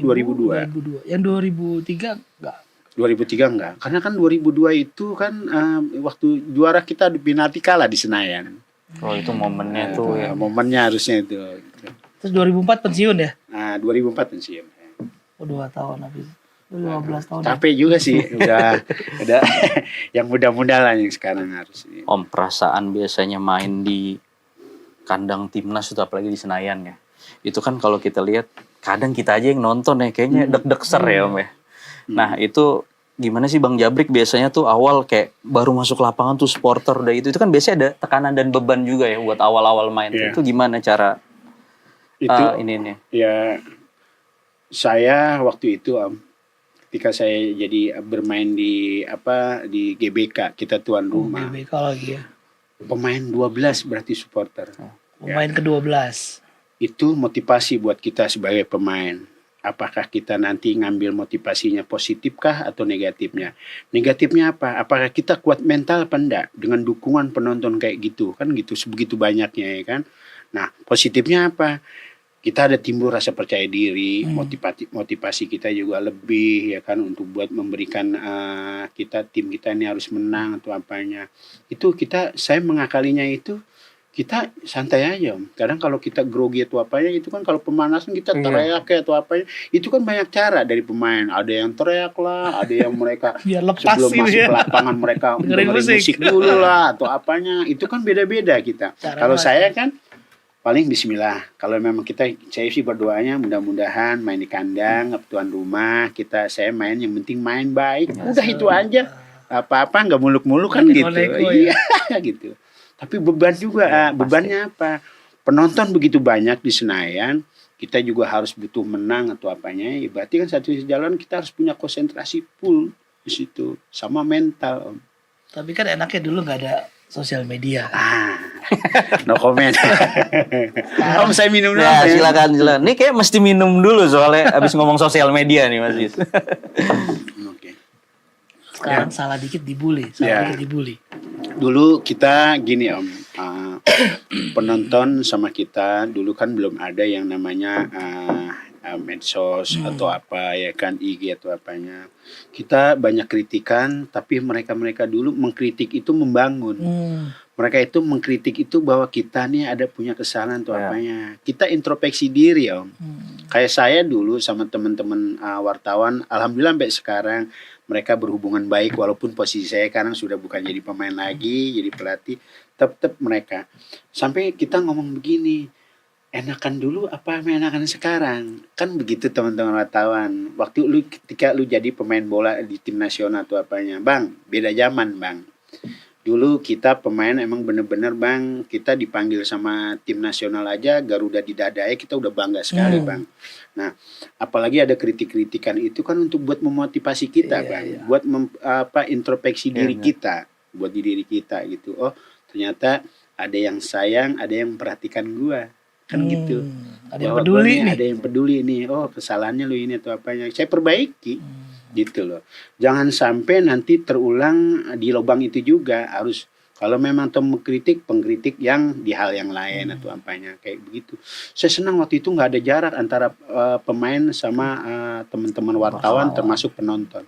2002. 2002. Yang 2003 enggak. 2003 enggak. Karena kan 2002 itu kan waktu juara kita di penalti kalah di Senayan. Oh itu momennya tuh ya. Momennya harusnya itu. Terus 2004 pensiun ya? Nah 2004 pensiun. Oh 2 tahun habis. 15 tahun. Capek juga sih. udah yang muda-muda lah yang sekarang harus. Om, perasaan biasanya main di kandang timnas itu apalagi di Senayan ya. Itu kan kalau kita lihat kadang kita aja yang nonton ya kayaknya deg-deg ser ya Om ya. Nah itu gimana sih Bang Jabrik biasanya tuh awal kayak baru masuk lapangan tuh supporter udah itu kan biasanya ada tekanan dan beban juga ya buat awal-awal main. Itu gimana cara itu ini? Ya saya waktu itu Om, ketika saya jadi bermain di GBK kita tuan rumah. GBK lagi ya. Pemain 12 berarti supporter. Pemain ke-12. Itu motivasi buat kita sebagai pemain. Apakah kita nanti ngambil motivasinya positifkah atau negatifnya? Negatifnya apa? Apakah kita kuat mental apa enggak dengan dukungan penonton kayak gitu? Kan gitu sebegitu banyaknya ya kan. Nah, positifnya apa? Kita ada timbul rasa percaya diri, motivasi kita juga lebih ya kan untuk buat memberikan tim kita ini harus menang atau apanya. Itu saya mengakalinya itu kita santai aja Om. Kadang kalau kita grogi atau apanya itu kan kalau pemanasan kita teriak kayak atau apanya, itu kan banyak cara dari pemain. Ada yang teriak lah, ada yang mereka sebelum masuk ke lapangan mereka dengerin musik dulu lah atau apanya. Itu kan beda-beda kita. Kalau saya kan paling bismillah. Kalau memang saya sih berdoanya mudah-mudahan main di kandang, tuan rumah, saya main yang penting main baik. Udah itu aja. Apa-apa enggak muluk-muluk kan gitu. Iya gitu. Tapi beban juga, bebannya apa? Penonton begitu banyak di Senayan, kita juga harus butuh menang atau apanya. Ya berarti kan satu jalan kita harus punya konsentrasi full di situ sama mental Om. Tapi kan enaknya dulu nggak ada sosial media. No comment. Om saya minum dulu. Ya, silakan. Ini kayak mesti minum dulu soalnya abis ngomong sosial media nih Mas Yus. Sekarang salah dikit dibully. Dulu kita gini Om, penonton sama kita dulu kan belum ada yang namanya medsos atau apa ya kan IG atau apanya. Kita banyak kritikan, tapi mereka dulu mengkritik itu membangun. Mereka itu mengkritik itu bahwa kita nih ada punya kesalahan atau apanya. Kita introspeksi diri Om. Kayak saya dulu sama teman-teman wartawan, alhamdulillah sampai sekarang mereka berhubungan baik walaupun posisi saya sekarang sudah bukan jadi pemain lagi, jadi pelatih. Tetap mereka. Sampai kita ngomong begini, enakan dulu apa enakan sekarang? Kan begitu teman-teman wartawan. Ketika lu jadi pemain bola di tim nasional atau apanya, Bang, beda zaman Bang. Dulu kita pemain emang bener-bener Bang, kita dipanggil sama tim nasional aja, Garuda di dada kita udah bangga sekali Bang. Nah, apalagi ada kritik-kritikan itu kan untuk buat memotivasi kita Bang, buat introspeksi diri kita, buat diri kita gitu. Oh, ternyata ada yang sayang, ada yang memperhatikan gua. Kan gitu. Ada yang peduli nih. Ada yang peduli nih. Oh, kesalahannya lu ini atau apanya. Saya perbaiki. Gitu loh. Jangan sampai nanti terulang di lubang itu juga. Harus kalau memang mengkritik, pengkritik yang di hal yang lain atau apanya kayak begitu. Saya senang waktu itu nggak ada jarak antara pemain sama teman-teman wartawan termasuk penonton.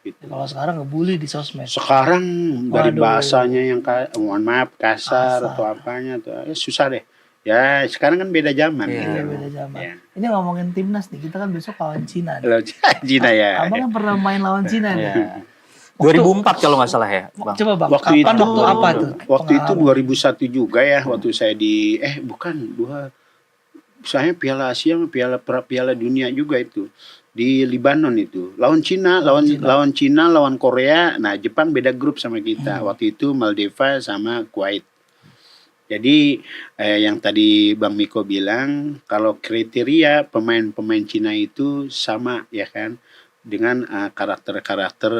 Gitu. Kalau sekarang ngebully di sosmed. Sekarang dari bahasanya yang mohon maaf kasar atau apanya tuh susah deh. Ya sekarang kan beda zaman. Beda zaman. Ya. Ini ngomongin timnas nih, kita kan besok lawan Cina. Cina ya. Abang kan pernah main lawan Cina nih. 2004 kalau nggak salah ya, Bang. Coba Bang. Waktu itu apa tuh? Waktu itu 2001 juga ya, waktu saya di saya Piala Asia sama Piala Dunia juga itu di Lebanon itu. Lawan Cina, lawan Korea. Nah, Jepang beda grup sama kita. Waktu itu Maldiva sama Kuwait. Jadi yang tadi Bang Miko bilang kalau kriteria pemain-pemain Cina itu sama ya kan dengan karakter-karakter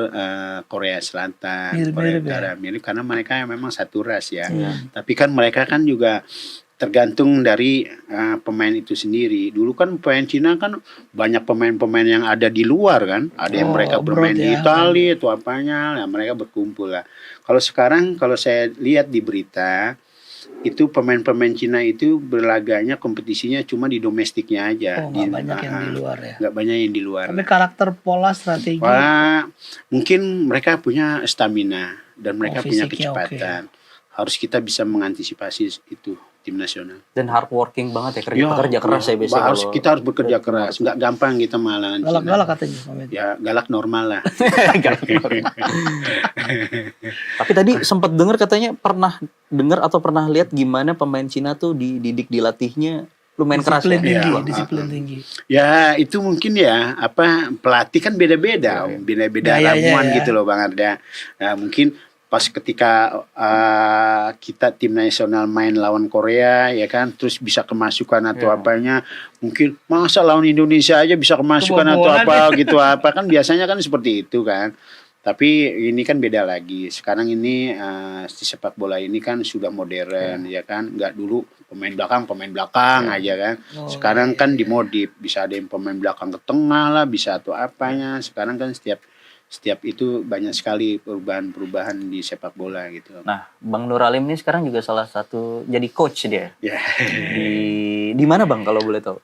Korea Selatan, Korea Utara mirip karena mereka memang satu ras ya. Tapi kan mereka kan juga tergantung dari pemain itu sendiri. Dulu kan pemain Cina kan banyak pemain-pemain yang ada di luar kan, ada yang mereka bermain di Italia atau apanya, ya mereka berkumpul lah. Kalau sekarang kalau saya lihat di berita itu pemain-pemain Cina itu berlaganya kompetisinya cuma di domestiknya aja. Oh, nggak banyak yang di luar ya. Nggak banyak yang di luar. Tapi karakter, pola, strategi. Wah, mungkin mereka punya stamina dan mereka punya fisiknya kecepatan. Harus kita bisa mengantisipasi itu tim nasional. Dan hard working banget ya, kerja keras ya biasanya. Kita harus bekerja keras, nggak gampang kita malah. Galak-galak katanya. Ya galak normal lah. Tapi tadi sempat dengar katanya pernah dengar atau pernah lihat gimana pemain Cina tuh dididik, dilatihnya lumayan keras ya. Disiplin tinggi. Ya itu mungkin ya pelatih kan beda-beda, beda-beda ramuan gitu loh Bang Arda. Nah, mungkin pas ketika kita tim nasional main lawan Korea ya kan, terus bisa kemasukan atau apanya, mungkin masa lawan Indonesia aja bisa kemasukan atau apa gitu apa kan biasanya kan seperti itu kan. Tapi ini kan beda lagi. Sekarang ini di sepak bola ini kan sudah modern ya kan, nggak dulu pemain belakang aja kan. Sekarang kan dimodif, bisa ada yang pemain belakang ke tengah lah, bisa atau apanya. Sekarang kan setiap itu banyak sekali perubahan-perubahan di sepak bola gitu. Nah, Bang Nur Alim ini sekarang juga salah satu jadi coach dia. Ya. Di mana Bang kalau boleh tahu?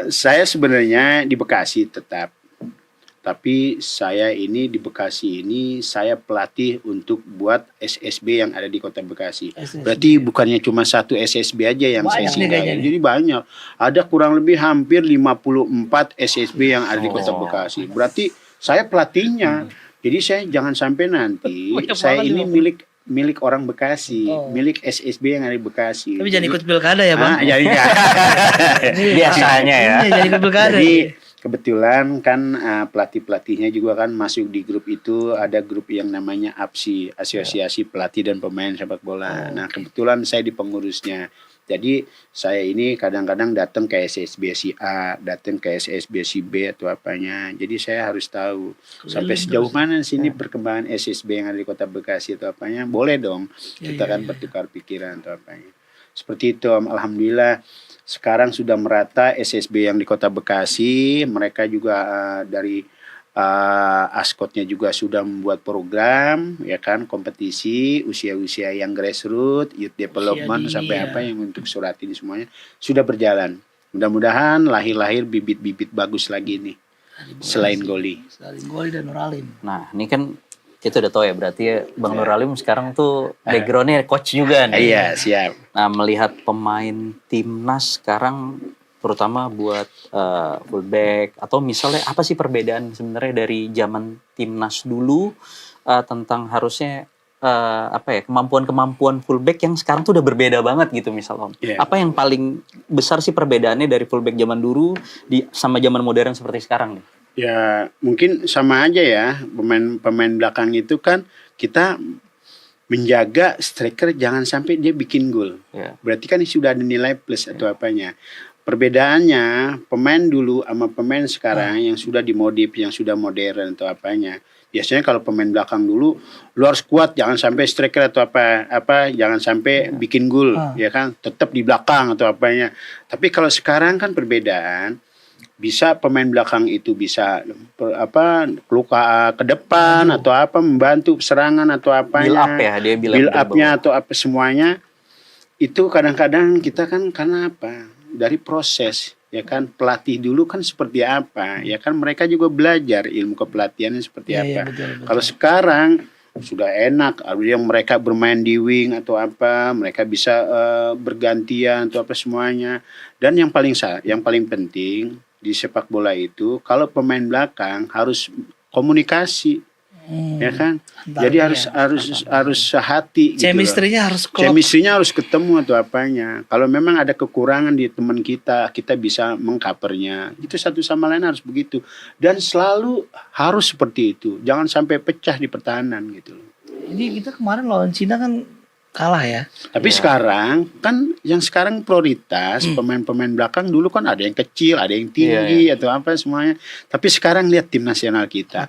Saya sebenarnya di Bekasi tetap. Tapi saya ini di Bekasi ini saya pelatih untuk buat SSB yang ada di Kota Bekasi. Berarti bukannya cuma satu SSB aja yang saya singgahi. Jadi banyak. Ada kurang lebih hampir 54 SSB yang ada di Kota Bekasi. Berarti saya pelatihnya. Jadi saya jangan sampai nanti saya ini milik orang Bekasi, milik SSB yang ada di Bekasi. Tapi jangan ikut pilkada ya Bang. Biasanya ya. Jangan ikut pilkada. Jadi kebetulan kan pelatih-pelatihnya juga kan masuk di grup itu, ada grup yang namanya APSI, Asosiasi Pelatih dan Pemain Sepak Bola. Nah kebetulan saya di pengurusnya. Jadi saya ini kadang-kadang datang ke SSB si A, datang ke SSB si B atau apanya. Jadi saya harus tahu sampai sejauh mana sini perkembangan SSB yang ada di Kota Bekasi atau apanya. Boleh dong kita kan bertukar pikiran atau apanya. Seperti itu, alhamdulillah sekarang sudah merata SSB yang di Kota Bekasi. Mereka juga dari Askotnya juga sudah membuat program ya kan, kompetisi usia-usia yang grassroots, youth development sampai apa yang untuk surat ini semuanya sudah berjalan. Mudah-mudahan lahir bibit-bibit bagus lagi nih selain Goli. Selain Goli dan Nur Alim. Nah, ini kan kita udah tahu ya berarti ya Bang Nur Alim sekarang tuh backgroundnya coach juga nih. Iya, siap. Nah, melihat pemain timnas sekarang terutama buat fullback atau misalnya apa sih perbedaan sebenarnya dari zaman timnas dulu tentang harusnya kemampuan fullback yang sekarang tuh udah berbeda banget gitu misalnya. Apa yang paling besar sih perbedaannya dari fullback zaman dulu sama zaman modern seperti sekarang nih? Ya mungkin sama aja ya, pemain belakang itu kan kita menjaga striker jangan sampai dia bikin gol. Berarti kan sudah ada nilai plus atau apanya. Perbedaannya pemain dulu sama pemain sekarang yang sudah dimodif, yang sudah modern atau apanya. Biasanya kalau pemain belakang dulu lu harus kuat, jangan sampai striker atau apa jangan sampai bikin gol ya kan, tetap di belakang atau apanya. Tapi kalau sekarang kan perbedaan, bisa pemain belakang itu bisa luka ke depan atau apa, membantu serangan atau apanya. Build up ya, dia build up-nya atau apa semuanya. Itu kadang-kadang kita kan karena apa? Dari proses ya kan, pelatih dulu kan seperti apa ya kan, mereka juga belajar ilmu kepelatihannya seperti apa. Betul. Kalau sekarang sudah enak, yang mereka bermain di wing atau apa, mereka bisa bergantian atau apa semuanya. Dan yang paling penting di sepak bola itu kalau pemain belakang harus komunikasi. Ya kan, jadi harus sehati. Chemistry-nya harus klop. Chemistry-nya harus ketemu atau apanya. Kalau memang ada kekurangan di teman kita bisa mengcovernya. Itu satu sama lain harus begitu. Dan selalu harus seperti itu. Jangan sampai pecah di pertahanan gitu. Jadi kita kemarin lawan Cina kan kalah ya. Tapi sekarang kan yang sekarang prioritas pemain-pemain belakang, dulu kan ada yang kecil, ada yang tinggi atau apa semuanya. Tapi sekarang lihat tim nasional kita.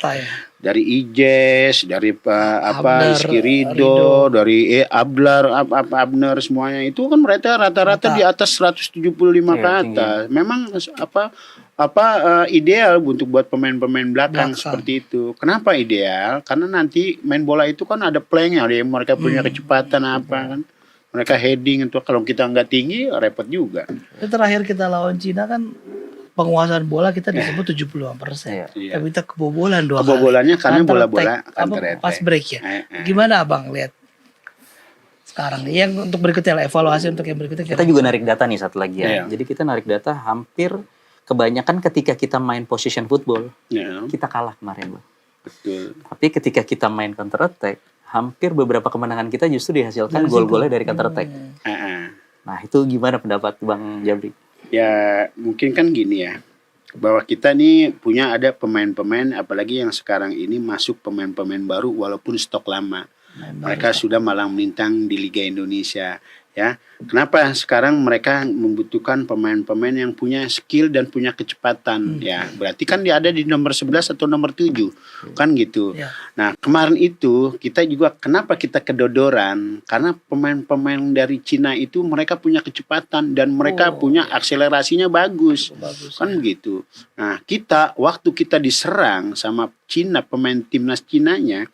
Dari Ijes, dari Rizky Ridho, dari Abner semuanya itu kan mereka rata-rata di atas 175 ke atas. Memang ideal untuk buat pemain-pemain belakang seperti itu. Kenapa ideal? Karena nanti main bola itu kan ada planknya, ada yang mereka punya kecepatan apa kan. Mereka heading itu kalau kita nggak tinggi repot juga. Itu terakhir kita lawan Cina kan penguasaan bola kita disebut 70%. Iya. Tapi kita kebobolan 2 kali. Kebobolannya karena bola-bola pas break ya. Gimana Abang lihat sekarang nih yang untuk berikutnya lah, evaluasi untuk yang berikutnya Kita juga narik data nih satu lagi ya. Iya. Jadi kita narik data hampir kebanyakan ketika kita main position football, Ya, kita kalah kemarin, Bang. betul. Tapi ketika kita main counter attack, hampir beberapa kemenangan kita justru dihasilkan gol-golnya dari counter attack. Nah, itu gimana pendapat Bang Jabri? Ya mungkin kan gini ya, bahwa kita nih punya ada pemain-pemain, apalagi yang sekarang ini masuk pemain-pemain baru walaupun stok lama. Mereka sudah malang melintang di Liga Indonesia, ya. Kenapa sekarang mereka membutuhkan pemain-pemain yang punya skill dan punya kecepatan, ya. Berarti kan dia ada di nomor 11 atau nomor 7, kan gitu. Ya. Nah, kemarin itu kita juga kenapa kita kedodoran? Karena pemain-pemain dari Cina itu mereka punya kecepatan dan mereka punya akselerasinya bagus. Kan gitu. Nah, kita waktu kita diserang sama Cina, pemain timnas Cinanya,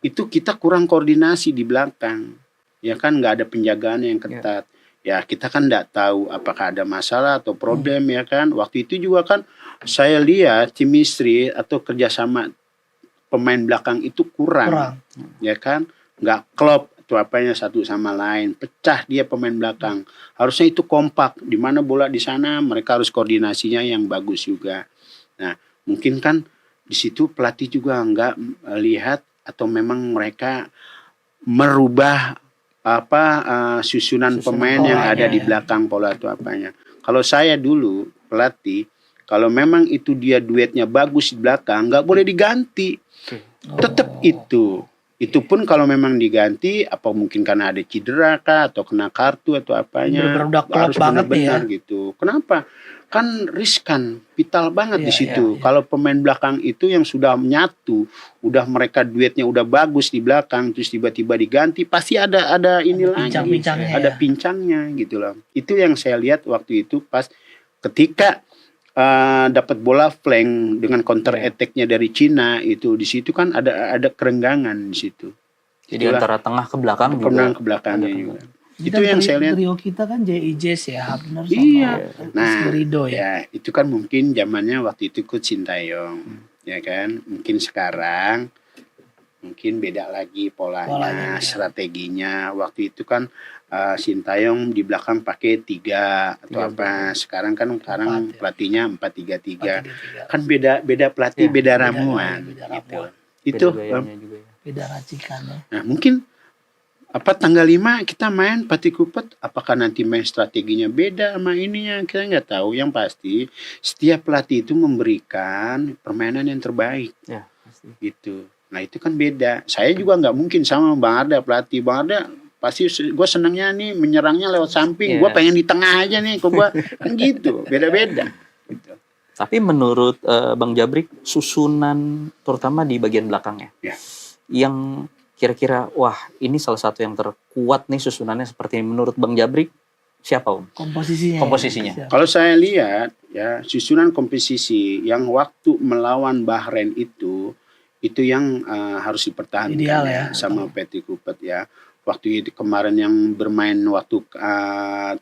itu kita kurang koordinasi di belakang. Ya kan nggak ada penjagaan yang ketat. Ya kita kan nggak tahu apakah ada masalah atau problem ya kan. Waktu itu juga kan saya lihat chemistry atau kerjasama pemain belakang itu kurang. Ya kan, nggak klop atau apanya satu sama lain, pecah dia pemain belakang. Harusnya itu kompak, di mana bola di sana mereka harus koordinasinya yang bagus juga. Nah mungkin kan di situ pelatih juga nggak lihat atau memang mereka merubah susunan pemain yang ada di belakang pola atau apanya. Kalau saya dulu pelatih, kalau memang itu dia duetnya bagus di belakang, nggak boleh diganti. Tetap itu pun kalau memang diganti, apa mungkin karena ada cedera kah atau kena kartu atau apanya, harus benar-benar gitu. Kenapa? Kan riskan, vital banget di situ. Kalau pemain belakang itu yang sudah menyatu, udah mereka duetnya udah bagus di belakang, terus tiba-tiba diganti, pasti ada ini lagi, ada pincangnya gitu loh. Itu yang saya lihat waktu itu pas ketika dapat bola flank dengan counter attack-nya dari Cina itu, di situ kan ada kerenggangan di situ. Jadi antara tengah ke belakang ke belakangnya juga. Itu yang saya lihat. Trio kita kan JIJs ya, Abner sama Rido ya. Itu kan mungkin zamannya waktu itu Coach Sintayong, ya kan. Mungkin sekarang mungkin beda lagi polanya, strateginya. Waktu itu kan Sintayong di belakang pakai 3 atau apa. Sekarang pelatihnya 4-3-3. Kan beda pelatih, beda ramuan gitu. Itu beda racikannya. Nah, mungkin tanggal 5 kita main Pati Kupet, apakah nanti main strateginya beda sama ininya, kita nggak tahu. Yang pasti setiap pelatih itu memberikan permainan yang terbaik, pasti. Gitu. Nah itu kan beda. Saya juga nggak mungkin sama Bang Arda, pelatih Bang Arda pasti gue senangnya nih menyerangnya lewat samping, gue pengen di tengah aja nih, kok gue kan gitu, beda-beda. Gitu. Tapi menurut Bang Jabrik, susunan terutama di bagian belakangnya, yang kira-kira wah ini salah satu yang terkuat nih susunannya seperti ini menurut Bang Jabrik, siapa Om? Komposisinya. Kalau saya lihat ya susunan komposisi yang waktu melawan Bahrain itu yang harus dipertahankan ideal ya sama Pati Kupet ya. Waktu itu kemarin yang bermain waktu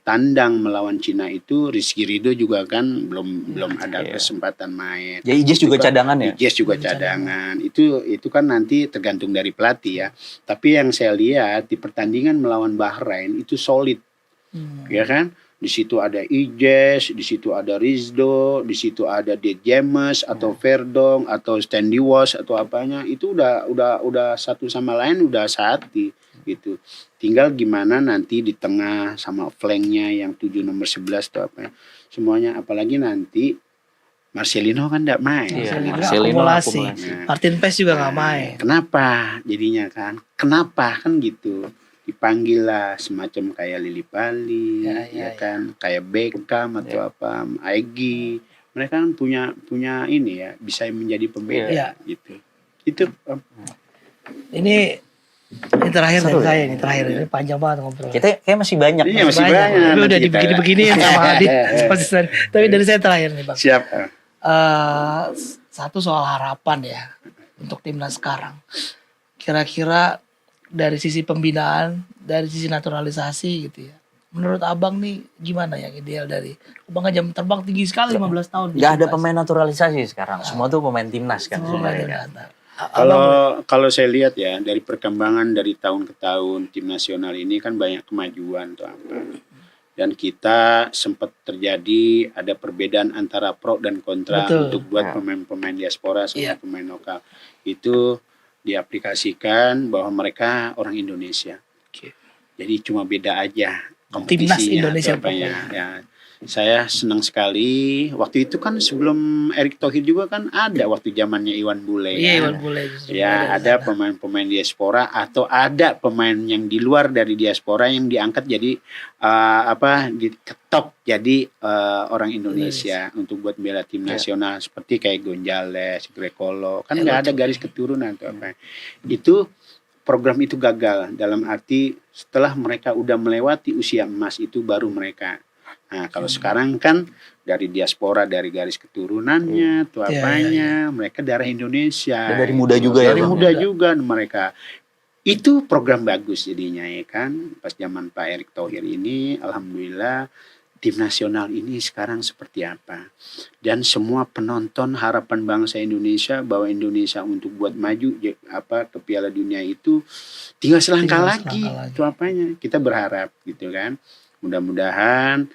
tandang melawan Cina itu Rizky Ridho juga kan belum ada kesempatan main. Jadi Ijaz juga cadangan ya? Ijaz juga cadangan. Itu kan nanti tergantung dari pelatih ya. Tapi yang saya lihat di pertandingan melawan Bahrain itu solid. Ya kan? Di situ ada Ijaz, di situ ada Rizdo, di situ ada Dede James atau Verdong atau Stanley Walsh atau apanya. Itu udah satu sama lain udah sehati gitu. Tinggal gimana nanti di tengah sama flanknya yang 7 nomor 11 atau apa. Semuanya apalagi nanti Marcelino kan enggak main. Marcelino akumulasi. Martin Pes juga enggak main. Kenapa? Jadinya kan. Kenapa kan gitu. Dipanggil lah semacam kayak Lili Pali, ya kan, kayak Beckham atau apa, Aegi. Mereka kan punya ini ya, bisa menjadi pembeda gitu. Itu. Ini terakhir dari saya ini panjang banget ngobrol. Kita kayak masih banyak. Iya masih banyak. Tapi udah begini-begini ya sama Adi. Tapi dari saya terakhir nih Bang. Siap. Satu soal harapan ya untuk timnas sekarang. Kira-kira dari sisi pembinaan, dari sisi naturalisasi gitu ya. Menurut abang nih gimana yang ideal dari abang kan jam terbang tinggi sekali 15 tahun. Nggak ada pemain naturalisasi sekarang, semua tuh pemain timnas kan Oh, sebenarnya. Kalau saya lihat ya dari perkembangan dari tahun ke tahun tim nasional ini kan banyak kemajuan tuh apa. Dan kita sempat terjadi ada perbedaan antara pro dan kontra Betul. untuk buat pemain-pemain diaspora sama pemain lokal. Itu diaplikasikan bahwa mereka orang Indonesia. Jadi cuma beda aja kompetisinya. Timnas Indonesia apanya. Ya, saya senang sekali. Waktu itu kan sebelum Erick Thohir juga kan ada waktu zamannya Iwan Bule. Iya, kan? Iwan Bule justru Ya, ada pemain-pemain diaspora atau ada pemain yang di luar dari diaspora yang diangkat jadi diketok jadi orang Indonesia untuk buat bela tim nasional seperti kayak Gonzales, Grekolo. Kan nggak ada garis keturunan atau apa. Itu program itu gagal dalam arti setelah mereka udah melewati usia emas itu baru mereka. Nah, kalau sekarang kan dari diaspora, dari garis keturunannya, atau apanya, mereka darah Indonesia. Dan dari muda juga dari ya, Bang? muda juga mereka. Itu program bagus jadinya ya kan. Pas zaman Pak Erick Thohir ini, alhamdulillah tim nasional ini sekarang seperti apa. Dan semua penonton harapan bangsa Indonesia bahwa Indonesia untuk buat maju ke Piala Dunia itu tinggal selangkah lagi. Itu apanya? Kita berharap gitu kan. Mudah-mudahan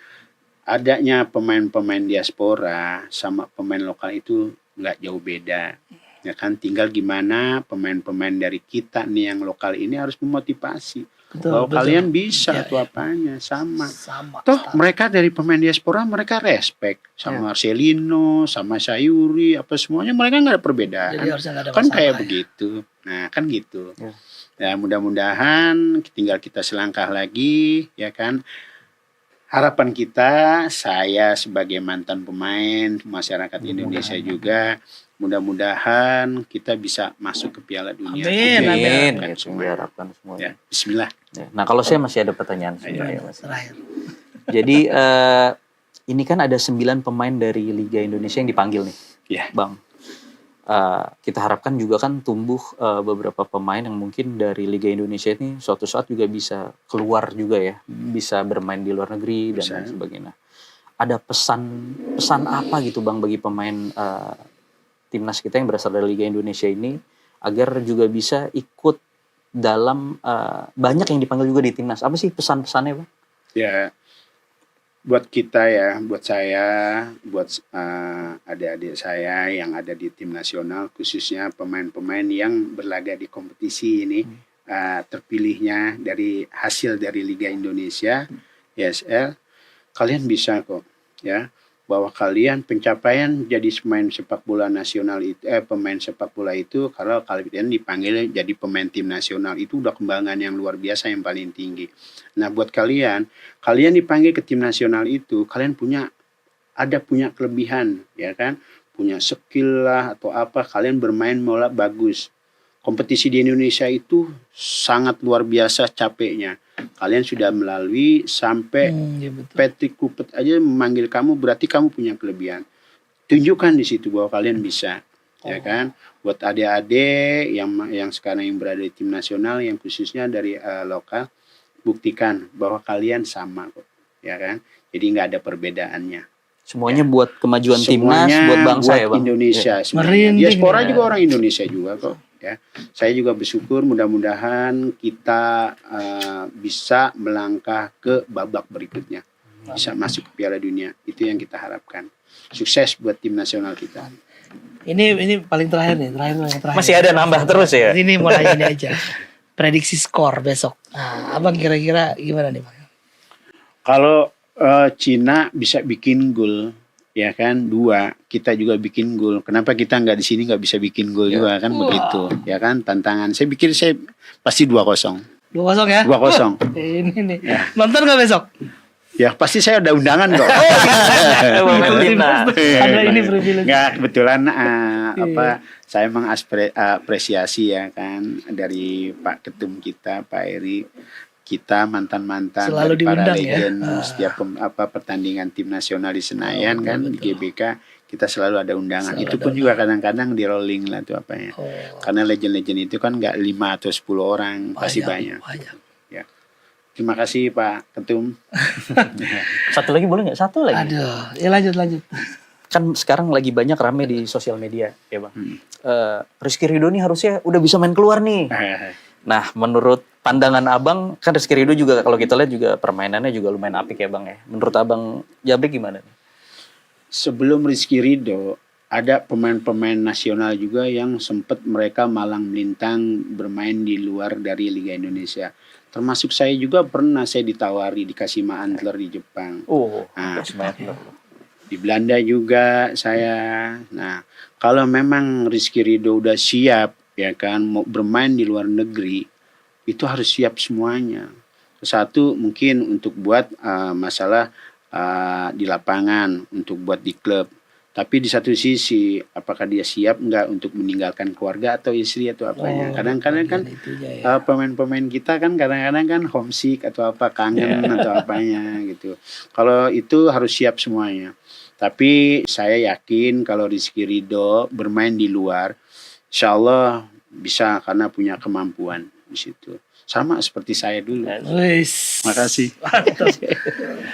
adanya pemain-pemain diaspora sama pemain lokal itu nggak jauh beda. Ya kan, tinggal gimana pemain-pemain dari kita nih yang lokal ini harus memotivasi. Bahwa kalian bisa tuh apanya sama. Toh mereka dari pemain diaspora mereka respect sama Marcelino, sama Sayuri, apa semuanya mereka nggak ada perbedaan. Jadi kan kayak begitu. Nah kan gitu. Ya mudah-mudahan tinggal kita selangkah lagi ya kan. Harapan kita, saya sebagai mantan pemain, masyarakat Indonesia juga, mudah-mudahan kita bisa masuk ke Piala Dunia. Amin. Itu diharapkan semua. Ya, bismillah. Nah, kalau saya masih ada pertanyaan sebenarnya, Mas. Terakhir. Jadi ini kan ada 9 pemain dari Liga Indonesia yang dipanggil nih, Bang. Kita harapkan juga kan tumbuh beberapa pemain yang mungkin dari Liga Indonesia ini suatu saat juga bisa keluar juga ya, bisa bermain di luar negeri dan lain sebagainya. Ada pesan apa gitu Bang bagi pemain timnas kita yang berasal dari Liga Indonesia ini agar juga bisa ikut dalam banyak yang dipanggil juga di timnas. Apa sih pesan-pesannya Bang? Ya, buat kita ya, buat saya, buat adik-adik saya yang ada di tim nasional, khususnya pemain-pemain yang berlaga di kompetisi ini, terpilihnya dari hasil dari Liga Indonesia, ESL, kalian bisa kok, ya, bahwa kalian pencapaian jadi pemain sepak bola nasional itu, pemain sepak bola itu, kalau kalian dipanggil jadi pemain tim nasional itu udah kembangan yang luar biasa yang paling tinggi. Nah buat kalian dipanggil ke tim nasional itu, kalian punya kelebihan, ya kan, punya skill lah atau apa, kalian bermain bola bagus. Kompetisi di Indonesia itu sangat luar biasa capeknya. Kalian sudah melalui sampai Patrick Kluivert aja memanggil kamu, berarti kamu punya kelebihan. Tunjukkan di situ bahwa kalian bisa, ya kan. Buat adik-adik yang sekarang yang berada di tim nasional, yang khususnya dari lokal, buktikan bahwa kalian sama kok, ya kan. Jadi nggak ada perbedaannya. Semuanya buat kemajuan timnas, buat bangsa buat ya Bang. Indonesia. Diaspora juga orang Indonesia juga kok. Ya, saya juga bersyukur mudah-mudahan kita bisa melangkah ke babak berikutnya, bisa masuk ke Piala Dunia. Itu yang kita harapkan. Sukses buat tim nasional kita. Ini paling terakhir nih, terakhir. Masih ada nambah terus ya. Ini mulai ini aja. Prediksi skor besok. Nah, abang kira-kira gimana nih Bang? Kalau Cina bisa bikin gol, ya kan, 2, kita juga bikin gol. Kenapa kita nggak di sini nggak bisa bikin gol juga kan, begitu, ya kan, tantangan. Saya pikir saya pasti 2-0. 2-0 ya? 2-0. Ini nih. Ya. Nonton nggak besok? Ya pasti saya ada undangan kok. Ada ini privilege. Nggak, kebetulan saya mengapresiasi ya kan dari Pak Ketum kita, Pak Eri. Kita mantan-mantan selalu dari para diundang, legend ya. setiap pertandingan tim nasional di Senayan kan, di GBK kita selalu ada undangan. Selalu Itu ada pun juga kadang-kadang di rolling lah tuh apanya. Oh, Karena legend-legend itu kan nggak 5 atau 10 orang, pasti banyak. Ya. Terima kasih Pak Ketum. Satu lagi boleh nggak? Satu lagi. Aduh, ya lanjut. Kan sekarang lagi banyak rame di sosial media, ya Bang. Rizky Ridho nih harusnya udah bisa main keluar nih. Nah, menurut pandangan Abang, kan Rizky Ridho juga kalau kita lihat juga permainannya juga lumayan apik ya Bang ya. Menurut Abang Jabrik gimana nih? Sebelum Rizky Ridho, ada pemain-pemain nasional juga yang sempat mereka malang melintang bermain di luar dari Liga Indonesia. Termasuk saya juga pernah saya ditawari di Kashima Antlers di Jepang. Nah, di Belanda juga saya. Nah, kalau memang Rizky Ridho udah siap ya kan mau bermain di luar negeri, itu harus siap semuanya. Satu mungkin untuk buat masalah di lapangan, untuk buat di klub. Tapi di satu sisi, apakah dia siap nggak untuk meninggalkan keluarga atau istri atau apanya? Kadang-kadang kan pemain-pemain kita kan kadang-kadang kan homesick atau apa kangen atau apanya gitu. Kalau itu harus siap semuanya. Tapi saya yakin kalau Rizky Ridho bermain di luar, insya Allah bisa karena punya kemampuan di situ. Sama seperti saya dulu. Makasih.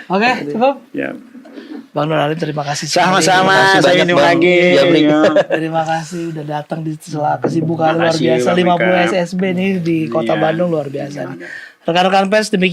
Oke, cukup. Ya. Bang Nurali terima kasih. Sama-sama. Saya minum Bang lagi. Jabrik. Terima kasih udah datang di sela kesibukan luar Makasih, biasa Bang 50 Mika. SSB nih di Kota Iya. Bandung luar biasa nih. Rekan-rekan pers demikian